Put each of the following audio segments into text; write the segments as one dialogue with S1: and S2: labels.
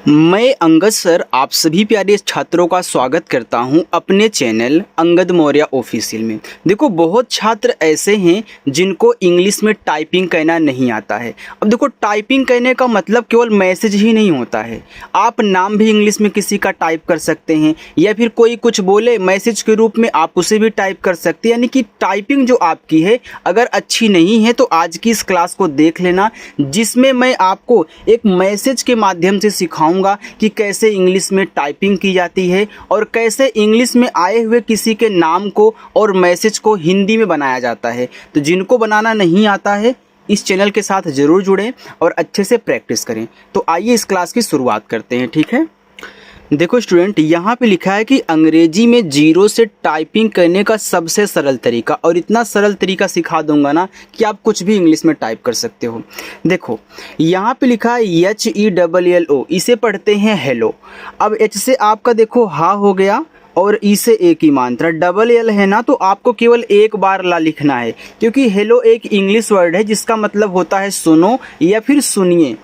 S1: मैं अंगद सर आप सभी प्यारे छात्रों का स्वागत करता हूं अपने चैनल अंगद मौर्य ऑफिशियल में। देखो, बहुत छात्र ऐसे हैं जिनको इंग्लिश में टाइपिंग करना नहीं आता है। अब देखो, टाइपिंग करने का मतलब केवल मैसेज ही नहीं होता है। आप नाम भी इंग्लिश में किसी का टाइप कर सकते हैं, या फिर कोई कुछ बोले मैसेज के रूप में आप उसे भी टाइप कर सकते हैं। यानी कि टाइपिंग जो आपकी है अगर अच्छी नहीं है तो आज की इस क्लास को देख लेना, जिसमें मैं आपको एक मैसेज के माध्यम से सिखाऊंगा कि कैसे इंग्लिश में टाइपिंग की जाती है और कैसे इंग्लिश में आए हुए किसी के नाम को और मैसेज को हिंदी में बनाया जाता है। तो जिनको बनाना नहीं आता है इस चैनल के साथ ज़रूर जुड़ें और अच्छे से प्रैक्टिस करें। तो आइए इस क्लास की शुरुआत करते हैं, ठीक है। देखो स्टूडेंट, यहाँ पे लिखा है कि अंग्रेजी में जीरो से टाइपिंग करने का सबसे सरल तरीका, और इतना सरल तरीका सिखा दूंगा ना कि आप कुछ भी इंग्लिश में टाइप कर सकते हो। देखो, यहाँ पे लिखा है HELLO, इसे पढ़ते हैं हेलो। अब H से आपका देखो हा हो गया और ई से ए की मात्रा, डबल एल है ना, तो आपको केवल एक बार ला लिखना है, क्योंकि हेलो एक इंग्लिश वर्ड है जिसका मतलब होता है सुनो या फिर सुनिए।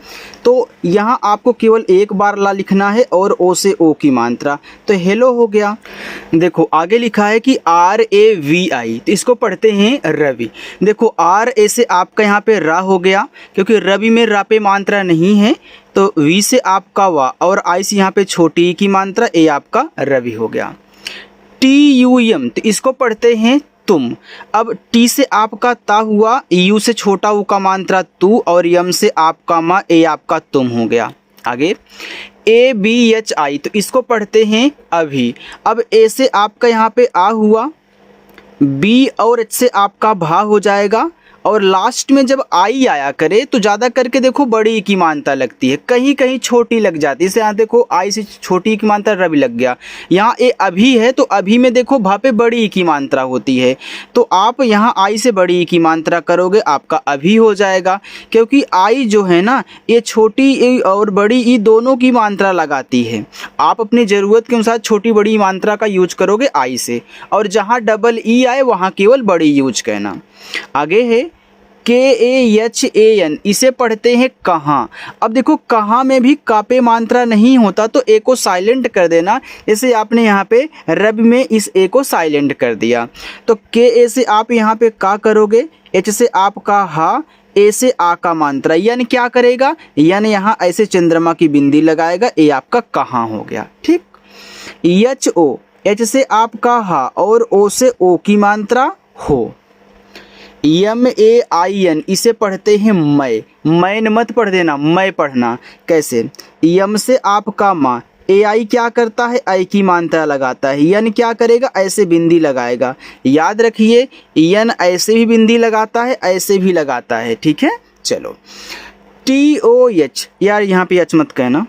S1: तो यहाँ आपको केवल एक बार ला लिखना है और ओ से ओ की मात्रा, तो हेलो हो गया। देखो आगे लिखा है कि RAVI, तो इसको पढ़ते हैं रवि। देखो R ए से आपका यहाँ पे रा हो गया, क्योंकि रवि में रा पे मात्रा नहीं है, तो वी से आपका वा और आई से यहाँ पे छोटी की मात्रा, ए आपका रवि हो गया। TUM, तो इसको पढ़ते हैं तुम। अब टी से आपका ता हुआ, यू से छोटा ऊ का मात्रा तू, और यम से आपका मा, ए आपका तुम हो गया। आगे ABHI, तो इसको पढ़ते हैं अभी। अब ए से आपका यहाँ पे आ हुआ, बी और एच से आपका भा हो जाएगा, और लास्ट में जब आई आया करे तो ज़्यादा करके देखो बड़ी की मात्रा लगती है, कहीं कहीं छोटी लग जाती है। जैसे यहाँ देखो आई से छोटी की मात्रा रवि लग गया, यहाँ ए अभी है तो अभी में देखो भा पे बड़ी की मात्रा होती है, तो आप यहाँ आई से बड़ी की मात्रा करोगे आपका अभी हो जाएगा, क्योंकि आई जो है ना ये छोटी ए और बड़ी ई दोनों की मात्रा लगाती है। आप अपनी ज़रूरत के अनुसार छोटी बड़ी मात्रा का यूज करोगे आई से, और जहाँ डबल ई आए वहाँ केवल बड़ी यूज करना। आगे है KAHAN, इसे पढ़ते हैं कहाँ। अब देखो कहाँ में भी का पे मात्रा नहीं होता तो ए को साइलेंट कर देना, जैसे आपने यहाँ पे रब में इस ए को साइलेंट कर दिया, तो KA से आप यहाँ पे का करोगे, H से आपका हा, ए से आ का मात्रा, यानी क्या करेगा, यानी यहाँ ऐसे चंद्रमा की बिंदी लगाएगा, ए आपका कहाँ हो गया, ठीक। HO, H से आपका हा और O से O की मात्रा हो। MAIN, इसे पढ़ते हैं मैन मत पढ़ देना, मैं पढ़ना। कैसे, यम से आपका माँ, AI क्या करता है, आई की मात्रा लगाता है, यन क्या करेगा, ऐसे बिंदी लगाएगा। याद रखिए यन ऐसे भी बिंदी लगाता है, ऐसे भी लगाता है, ठीक है। चलो TOH, यार यहाँ पे एच मत कहना,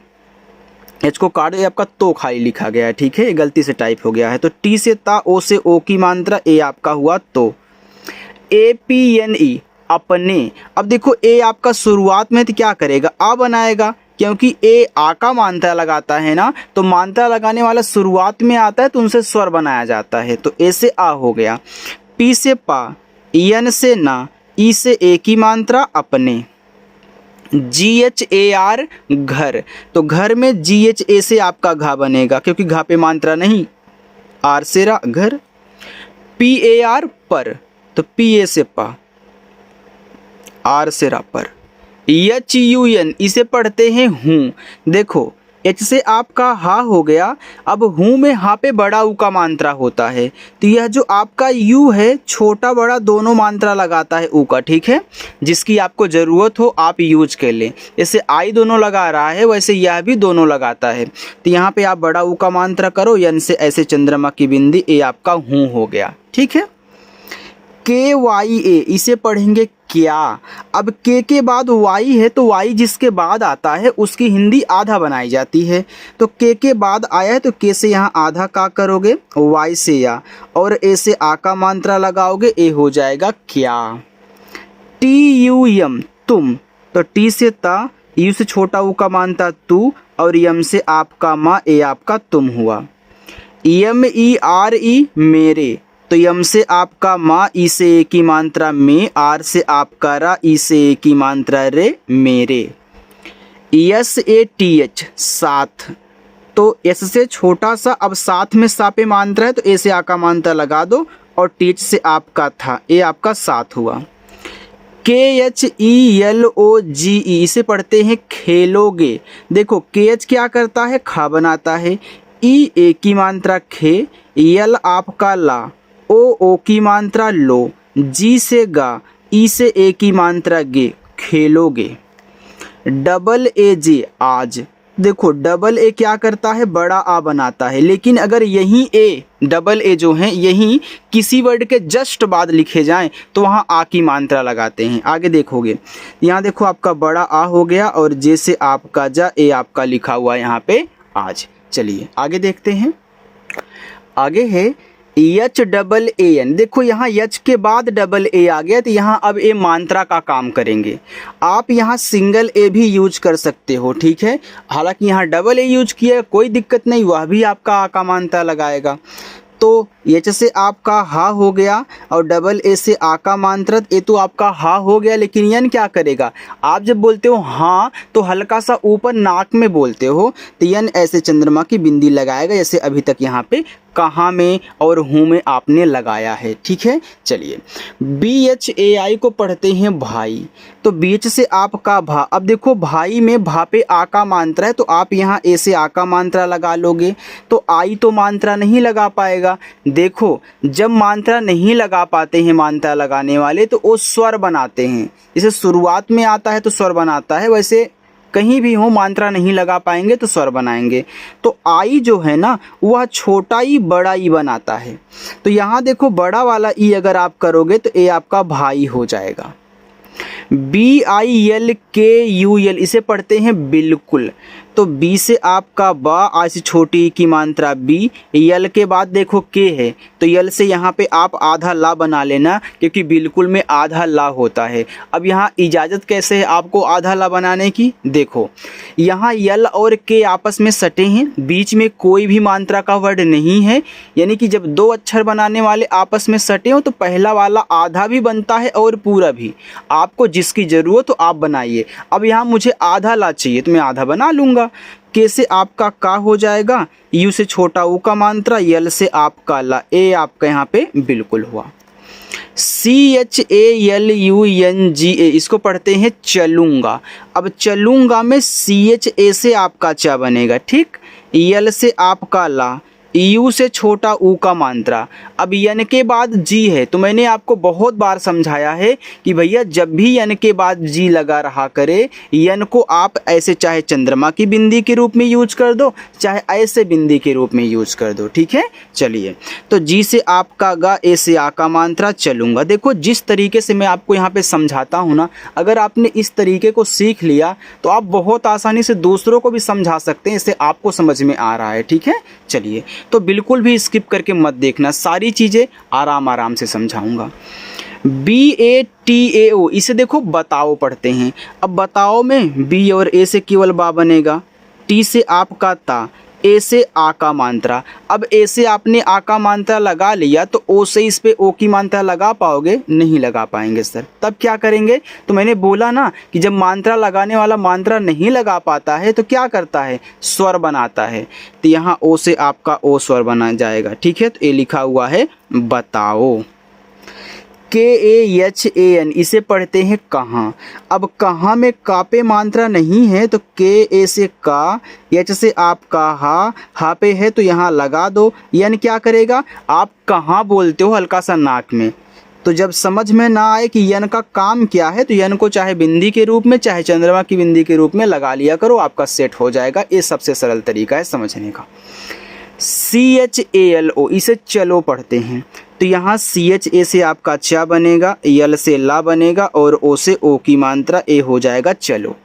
S1: एच को काट दे, आपका तो खाली लिखा गया है, ठीक है, गलती से टाइप हो गया है। तो टी से ता, ओ से ओ की मात्रा, ए आपका हुआ तो। APNE, अपने। अब देखो ए आपका शुरुआत में तो क्या करेगा, आ बनाएगा, क्योंकि ए आ का मात्रा लगाता है ना, तो मात्रा लगाने वाला शुरुआत में आता है तो उनसे स्वर बनाया जाता है, तो ए से आ हो गया। पी से पा, एन से ना, ई से ए की मात्रा अपने। GHAR, घर, तो घर में GHA से आपका घा बनेगा, क्योंकि घा पे मात्रा नहीं, आर से रा, घर। PAR, पर, तो PA से पा, आर से रा पर। HUN, इसे पढ़ते हैं हूँ। देखो H से आपका हा हो गया, अब हूँ में हा पे बड़ा ऊ का मात्रा होता है, तो यह जो आपका यू है छोटा बड़ा दोनों मात्रा लगाता है ऊ का, ठीक है। जिसकी आपको ज़रूरत हो आप यूज कर लें, जैसे आई दोनों लगा रहा है वैसे यह भी दोनों लगाता है, तो यहाँ पे आप बड़ा ऊ का मात्रा करो, यन से ऐसे चंद्रमा की बिंदी, ए आपका हूँ हो गया, ठीक है। KYA, इसे पढ़ेंगे क्या। अब के बाद वाई है तो वाई जिसके बाद आता है उसकी हिंदी आधा बनाई जाती है, तो के बाद आया है तो के से यहाँ आधा का करोगे, वाई से या, और ए से आ का मात्रा लगाओगे, ए हो जाएगा क्या। TUM, तुम, तो टी से ता, यू से छोटा ऊ का मात्रा तू, और यम से आपका मा, ए आपका तुम हुआ। MERE, मेरे, तो यम से आपका माँ, ई से ए की मात्रा में, आर से आपका रा, ई से ए की मात्रा रे, मेरे। SATH साथ, तो एस से छोटा सा, अब साथ में सा पे मात्रा है तो ए से आ का मात्रा लगा दो और टीच से आपका था, ए आपका साथ हुआ। KHELOGE इसे पढ़ते हैं खेलोगे। देखो KH क्या करता है, खा बनाता है, ई ए की मात्रा खे, यल आपका ला, ओ की मात्रा लो, जी से गा, ई से ए की मात्रा गे, खेलोगे। डबल ए जे आज, देखो डबल ए क्या करता है, बड़ा आ बनाता है, लेकिन अगर यही ए डबल ए जो है यही किसी वर्ड के जस्ट बाद लिखे जाएं तो वहाँ आ की मात्रा लगाते हैं। आगे देखोगे, यहाँ देखो आपका बड़ा आ हो गया और जे से आपका जा, ए आपका लिखा हुआ यहाँ पे आज। चलिए आगे देखते हैं। आगे है HAAN। देखो यहाँ यच के बाद डबल ए आ गया तो यहाँ अब ए मात्रा का काम करेंगे। आप यहाँ सिंगल ए भी यूज कर सकते हो, ठीक है। हालांकि यहाँ डबल ए यूज किया कोई दिक्कत नहीं, वह भी आपका आ का मात्रा लगाएगा। तो एच से आपका हा हो गया और डबल ए से आ का मात्रा, ए तो आपका हा हो गया, लेकिन यन क्या करेगा, आप जब बोलते हो हाँ तो हल्का सा ऊपर नाक में बोलते हो तो यन ऐसे चंद्रमा की बिंदी लगाएगा, जैसे अभी तक यहाँ पे कहाँ में और हूँ में आपने लगाया है, ठीक है। चलिए BHAI को पढ़ते हैं भाई, तो बीच से आपका भा, अब देखो भाई में भा पे आ का मात्रा है तो आप यहाँ ए से आ का मात्रा लगा लोगे, तो आई तो मात्रा नहीं लगा पाएगा। देखो जब मात्रा नहीं लगा पाते हैं मात्रा लगाने वाले तो वो स्वर बनाते हैं, जैसे शुरुआत में आता है तो स्वर बनाता है, वैसे कहीं भी हो मात्रा नहीं लगा पाएंगे तो स्वर बनाएंगे। तो आई जो है ना वह छोटा ई बड़ा ई बनाता है, तो यहाँ देखो बड़ा वाला ई अगर आप करोगे तो ए आपका भाई हो जाएगा। BILKUL इसे पढ़ते हैं बिल्कुल, तो बी से आपका बा, आ से छोटी की मात्रा बी, यल के बाद देखो के है तो यल से यहाँ पे आप आधा ला बना लेना, क्योंकि बिल्कुल में आधा ला होता है। अब यहाँ इजाज़त कैसे है आपको आधा ला बनाने की, देखो यहाँ यल और के आपस में सटे हैं, बीच में कोई भी मात्रा का वर्ड नहीं है, यानी कि जब दो अक्षर बनाने वाले आपस में सटे हो तो पहला वाला आधा भी बनता है और पूरा भी, आपको जिसकी ज़रूरत हो आप बनाइए। अब यहाँ मुझे आधा ला चाहिए तो मैं आधा बना लूँगा। के से आपका का हो जाएगा, यू से छोटा ऊ का मात्रा, यल से आपका ला, ए आपका यहाँ पे बिल्कुल हुआ। CHALUNGA इसको पढ़ते हैं चलूँगा। अब चलूँगा में CHA से आपका चा बनेगा, ठीक, यल से आपका ला, यू से छोटा ऊ का मात्रा। अब यन के बाद जी है, तो मैंने आपको बहुत बार समझाया है कि भैया जब भी यन के बाद जी लगा रहा करे, यन को आप ऐसे चाहे चंद्रमा की बिंदी के रूप में यूज कर दो, चाहे ऐसे बिंदी के रूप में यूज कर दो, ठीक है। चलिए तो जी से आपका गा, ए से आ का मात्रा, चलूँगा। देखो जिस तरीके से मैं आपको यहाँ पे समझाता हूँ ना, अगर आपने इस तरीके को सीख लिया तो आप बहुत आसानी से दूसरों को भी समझा सकते हैं, इससे आपको समझ में आ रहा है, ठीक है। चलिए तो बिल्कुल भी स्किप करके मत देखना, सारी चीज़ें आराम से समझाऊंगा। BATAO इसे देखो बताओ पढ़ते हैं। अब बताओ में बी और ए से केवल बा बनेगा, टी से आपका ता, ए से आ का मात्रा। अब ए से आपने आ का मात्रा लगा लिया तो ओ से इस पे ओ की मात्रा लगा पाओगे, नहीं लगा पाएंगे सर। तब क्या करेंगे, तो मैंने बोला ना कि जब मात्रा लगाने वाला मात्रा नहीं लगा पाता है तो क्या करता है, स्वर बनाता है। तो यहाँ ओ से आपका ओ स्वर बना जाएगा, ठीक है। तो ए लिखा हुआ है बताओ। KAHAN इसे पढ़ते हैं कहाँ। अब कहाँ में का पे मात्रा नहीं है तो के से का, एच से आपका हा पे है तो यहाँ लगा दो। यन क्या करेगा, आप कहाँ बोलते हो हल्का सा नाक में, तो जब समझ में ना आए कि यन का काम क्या है तो यन को चाहे बिंदी के रूप में चाहे चंद्रमा की बिंदी के रूप में लगा लिया करो, आपका सेट हो जाएगा। ये सबसे सरल तरीका है समझने का। CHALO इसे चलो पढ़ते हैं, तो यहाँ CHA से आपका चा बनेगा, यल से ला बनेगा और ओ से ओ की मात्रा, ए हो जाएगा चलो।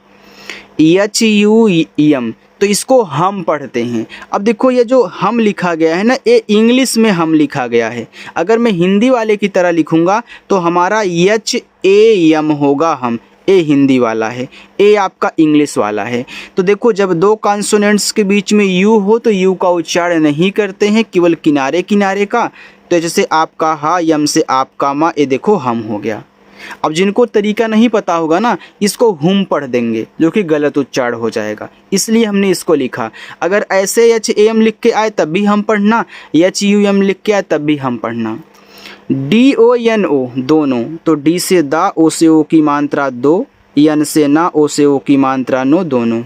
S1: HUM तो इसको हम पढ़ते हैं। अब देखो ये जो हम लिखा गया है ना, ये इंग्लिश में हम लिखा गया है। अगर मैं हिंदी वाले की तरह लिखूँगा तो हमारा HAM होगा हम, ए हिंदी वाला है, ए आपका इंग्लिश वाला है। तो देखो जब दो कॉन्सोनेंट्स के बीच में यू हो तो यू का उच्चारण नहीं करते हैं, केवल किनारे किनारे का। तो जैसे आपका हा, यम से आपका मा, ये देखो हम हो गया। अब जिनको तरीका नहीं पता होगा ना, इसको हुम पढ़ देंगे जो कि गलत उच्चारण हो जाएगा, इसलिए हमने इसको लिखा। अगर ऐसे HAM लिख के आए तब भी हम पढ़ना, HUM लिख के आए तब भी हम पढ़ना। DONO दोनों, तो डी से दा, ओ से ओ की मात्रा दो, यन से ना, ओ से ओ की मात्रा नो, दोनों।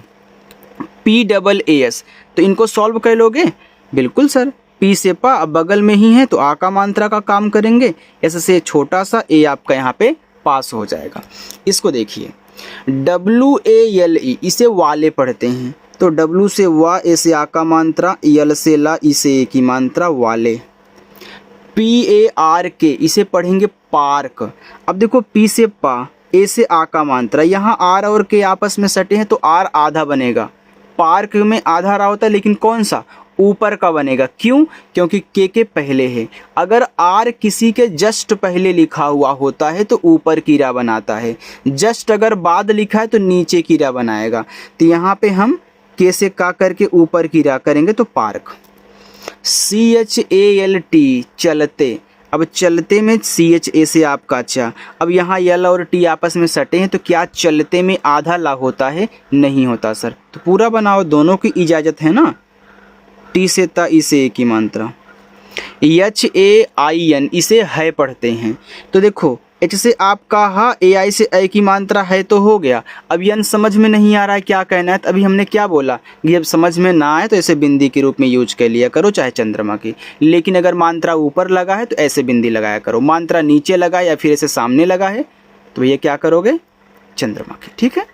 S1: PAAS, तो इनको सॉल्व कर लोगे? बिल्कुल सर। पी से पा, अब बगल में ही है तो आ का मात्रा का काम करेंगे, ऐसे से छोटा सा ए आपका यहाँ पे पास हो जाएगा। इसको देखिए, WALE, इसे वाले पढ़ते हैं, तो W से वा, ए से आ का मात्रा, यल से ला, ई से ए की मात्रा, वाले। PARK, इसे पढ़ेंगे पार्क। अब देखो पी से पा, ए से आ का मात्रा, यहाँ आर और के आपस में सटे हैं तो आर आधा बनेगा। पार्क में आधा रहा होता है, लेकिन कौन सा? ऊपर का बनेगा। क्यों? क्योंकि के पहले है। अगर आर किसी के जस्ट पहले लिखा हुआ होता है तो ऊपर की रा बनाता है, जस्ट अगर बाद लिखा है तो नीचे की रा बनाएगा। तो यहाँ पे हम के से का करके ऊपर की रा करेंगे तो पार्क। CHALT, चलते। अब चलते में CHA से आपका चा, अब यहाँ यल और टी आपस में सटे हैं तो क्या चलते में आधा ला होता है? नहीं होता सर। तो पूरा बनाओ, दोनों की इजाज़त है ना। टी से ता, ई से ए की मात्रा। HAIN, इसे है पढ़ते हैं, तो देखो H से आपका हा, AI से ए की मात्रा है तो हो गया। अब यन समझ में नहीं आ रहा है क्या कहना है, तो अभी हमने क्या बोला कि जब समझ में ना आए तो ऐसे बिंदी के रूप में यूज कर लिया करो, चाहे चंद्रमा की। लेकिन अगर मात्रा ऊपर लगा है तो ऐसे बिंदी लगाया करो, मात्रा नीचे लगा या फिर ऐसे सामने लगा है तो ये क्या करोगे? चंद्रमा की। ठीक है।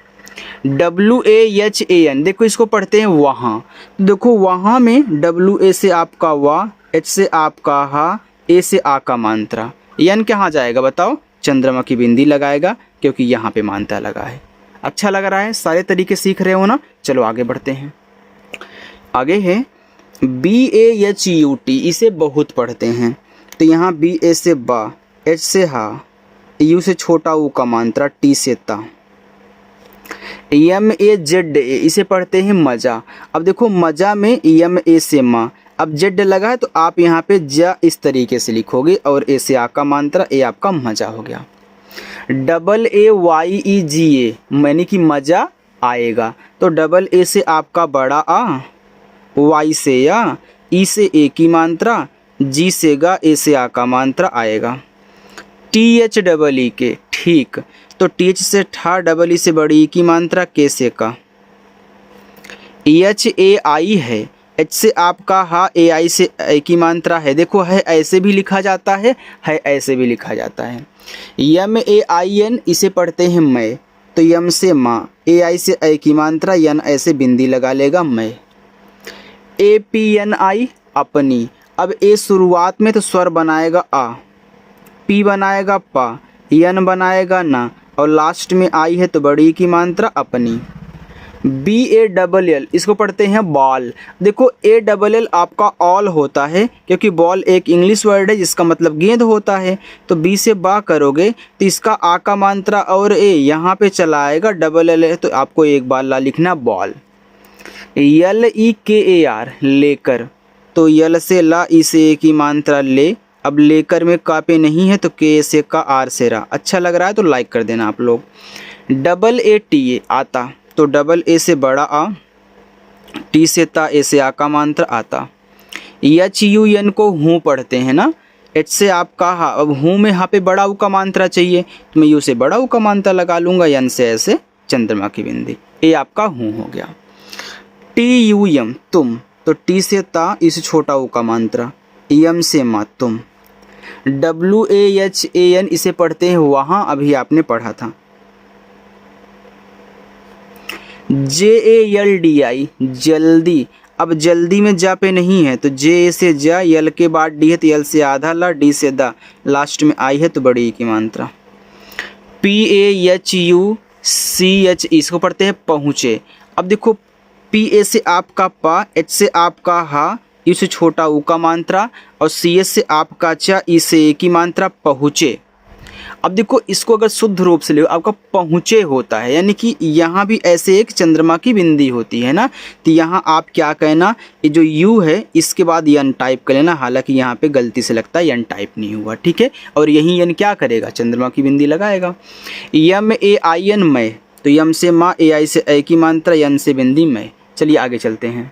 S1: WAHAN, देखो इसको पढ़ते हैं वहाँ, देखो वहाँ में WA से आपका वा, H से आपका हा, ए से आ का मात्रा, यन कहाँ जाएगा बताओ? चंद्रमा की बिंदी लगाएगा, क्योंकि यहाँ पे मात्रा लगा है। अच्छा लग रहा है? सारे तरीके सीख रहे हो ना? चलो आगे बढ़ते हैं। आगे है BAHUT, इसे बहुत पढ़ते हैं, तो यहाँ BA से बा, H से हा, U से छोटा ऊ का मात्रा, T से ता। MAZA, इसे पढ़ते हैं मजा। अब देखो मजा में MA से माँ, अब जेड लगा है तो आप यहाँ पे जा इस तरीके से लिखोगे और ए से आ का मात्रा, ए आपका मजा हो गया। AAYEGA, मैंने कि मजा आएगा, तो AA से आपका बड़ा आ, Y से या, ई से ए की मात्रा, जी से गा, ए से आ का मात्रा आएगा। THEE, ठीक, तो TH से ठा, डबल ई से बड़ी ई की मात्रा, के से का। HAI है, H से आपका हा, AI से ए की मात्रा है, देखो है ऐसे भी लिखा जाता है ऐसे भी लिखा जाता है। MAIN, इसे पढ़ते हैं मैं, तो यम से माँ, AI से ए की मात्रा, यन ऐसे बिंदी लगा लेगा मैं। APNI, अपनी। अब ए शुरुआत में तो स्वर बनाएगा आ, पी बनाएगा पा, यन बनाएगा ना, और लास्ट में आई है तो बड़ी की मात्रा अपनी। BALL, इसको पढ़ते हैं बॉल। देखो ALL आपका ऑल होता है, क्योंकि बॉल एक इंग्लिश वर्ड है जिसका मतलब गेंद होता है, तो B से बा करोगे तो इसका आ का मात्रा और ए यहाँ पे चला आएगा, LL है तो आपको एक बार ला लिखना बॉल। LEKAR, लेकर, तो यल से ला, ई से ए की मात्रा ले, अब लेकर में का पे नहीं है तो के से का, आर से रा। अच्छा लग रहा है तो लाइक कर देना आप लोग। AATA, आता, तो AA से बड़ा आ, टी से ता, ए से आ का मात्रा आता। HUN को हूँ पढ़ते हैं ना, H से आपका हा, अब हूँ में यहाँ पे बड़ा ऊ का मात्रा चाहिए तो मैं यू से बड़ा ऊ का मात्रा लगा लूँगा, यन से ऐसे चंद्रमा की बिंदी, ए आपका हूँ हो गया। TUM, तुम, तो टी से ता, इस छोटा ऊ का मात्रा, यम से मा, तुम। WAHAN, इसे पढ़ते हैं वहाँ, अभी आपने पढ़ा था। JALDI, जल्दी। अब जल्दी में जा पे नहीं है तो जे से जा, यल के बाद डी है तो यल से आधा ला, डी से दा, लास्ट में आई है तो बड़ी की मात्रा। PAHUCH, इसको पढ़ते हैं पहुँचे। अब देखो PA से आपका पा, H से आपका हा, यू से छोटा ऊ का मात्रा, और CS से आपका चा, ई से ए की मात्रा, पहुँचे। अब देखो इसको अगर शुद्ध रूप से ले आपका पहुँचे होता है, यानी कि यहाँ भी ऐसे एक चंद्रमा की बिंदी होती है ना, तो यहाँ आप क्या कहना, ये जो यू है इसके बाद यन टाइप कर लेना। हालांकि यहाँ पे गलती से लगता है यन टाइप नहीं हुआ, ठीक है। और यही यन क्या करेगा, चंद्रमा की बिंदी लगाएगा। यम ए आई एन मैं, तो यम से माँ, ए आई से ए की मात्रा, यन से बिंदी मैं। चलिए आगे चलते हैं।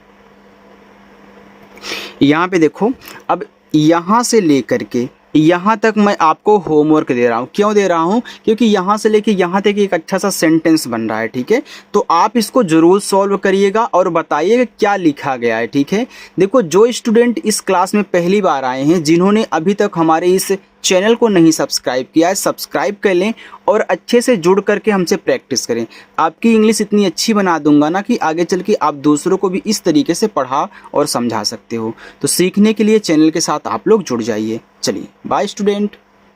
S1: यहाँ पे देखो, अब यहाँ से लेकर के यहाँ तक मैं आपको होमवर्क दे रहा हूँ। क्यों दे रहा हूँ, क्योंकि यहाँ से लेके यहाँ तक एक अच्छा सा सेंटेंस बन रहा है, ठीक है। तो आप इसको ज़रूर सॉल्व करिएगा और बताइएगा क्या लिखा गया है, ठीक है। देखो जो स्टूडेंट इस क्लास में पहली बार आए हैं, जिन्होंने अभी तक हमारे इस चैनल को नहीं सब्सक्राइब किया है, सब्सक्राइब कर लें और अच्छे से जुड़ करके हमसे प्रैक्टिस करें। आपकी इंग्लिश इतनी अच्छी बना दूंगा ना कि आगे चल के आप दूसरों को भी इस तरीके से पढ़ा और समझा सकते हो। तो सीखने के लिए चैनल के साथ आप लोग जुड़ जाइए। चलिए बाय स्टूडेंट।